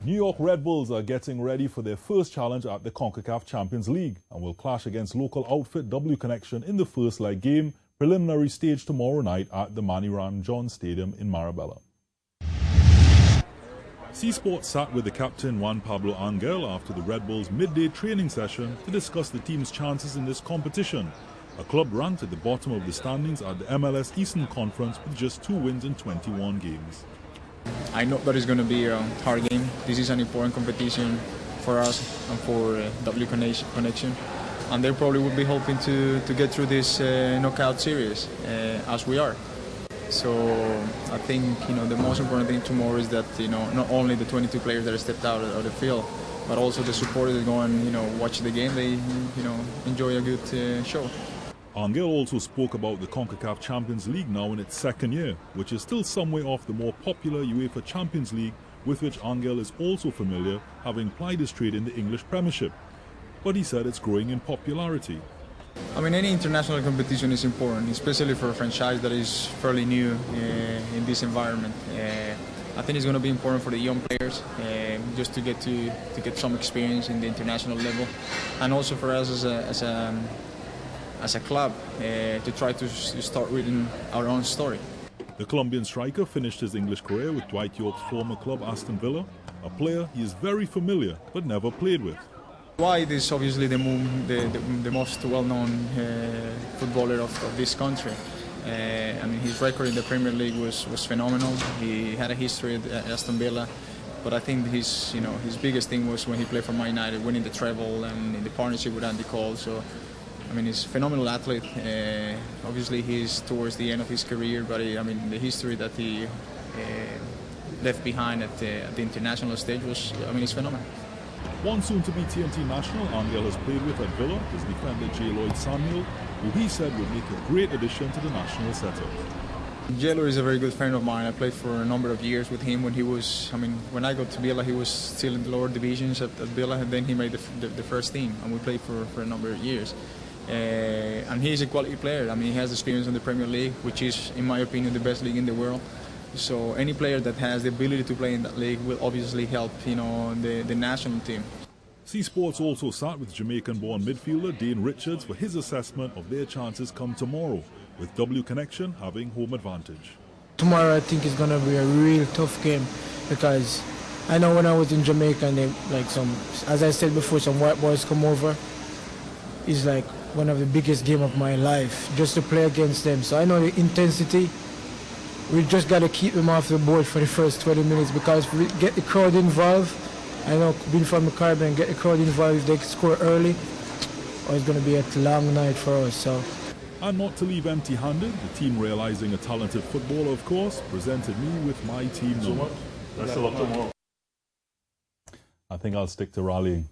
New York Red Bulls are getting ready for their first challenge at the CONCACAF Champions League and will clash against local outfit W Connection in the first leg game, preliminary stage tomorrow night at the Maniram John Stadium in Marabella. C-Sports sat with the captain Juan Pablo Angel after the Red Bulls midday training session to discuss the team's chances in this competition. A club ranked at the bottom of the standings at the MLS Eastern Conference with just 2 wins in 21 games. I know that it's going to be a hard game. This is an important competition for us and for W Connection. And they probably would be hoping to get through this knockout series as we are. So I think the most important thing tomorrow is that not only the 22 players that have stepped out of the field, but also the supporters that go and watch the game. They enjoy a good show. Angel also spoke about the CONCACAF Champions League now in its second year, which is still some way off the more popular UEFA Champions League, with which Angel is also familiar, having plied his trade in the English Premiership. But he said it's growing in popularity. I mean, any international competition is important, especially for a franchise that is fairly new in this environment. I think it's going to be important for the young players just to get some experience in the international level, and also for us as a club to try to start reading our own story. The Colombian striker finished his English career with Dwight York's former club Aston Villa, a player he is very familiar but never played with. Dwight is obviously the most well-known footballer of this country. I mean, his record in the Premier League was phenomenal. He had a history at Aston Villa, but I think his biggest thing was when he played for Man United, winning the treble and in the partnership with Andy Cole. So, I mean, he's a phenomenal athlete. Obviously, he's towards the end of his career, but the history that he left behind at the international stage was, it's phenomenal. One soon-to-be TNT national Angel has played with at Villa is defender J. Lloyd Samuel, who he said would make a great addition to the national setup. J. Lloyd is a very good friend of mine. I played for a number of years with him when he was, when I got to Villa, he was still in the lower divisions at Villa, and then he made the first team, and we played for a number of years. And he's a quality player. He has experience in the Premier League, which is, in my opinion, the best league in the world. So any player that has the ability to play in that league will obviously help, the national team. C-Sports also sat with Jamaican-born midfielder Dane Richards for his assessment of their chances come tomorrow, with W Connection having home advantage. Tomorrow I think is going to be a real tough game, because I know when I was in Jamaica and as I said before, some white boys come over. It's like one of the biggest games of my life, just to play against them. So I know the intensity. We just got to keep them off the board for the first 20 minutes, because if we get the crowd involved, I know being from the Caribbean, get the crowd involved, if they score early, it's going to be a long night for us. So. And not to leave empty-handed, the team, realizing a talented footballer, of course, presented me with my team number. Best of luck tomorrow. I think I'll stick to rallying.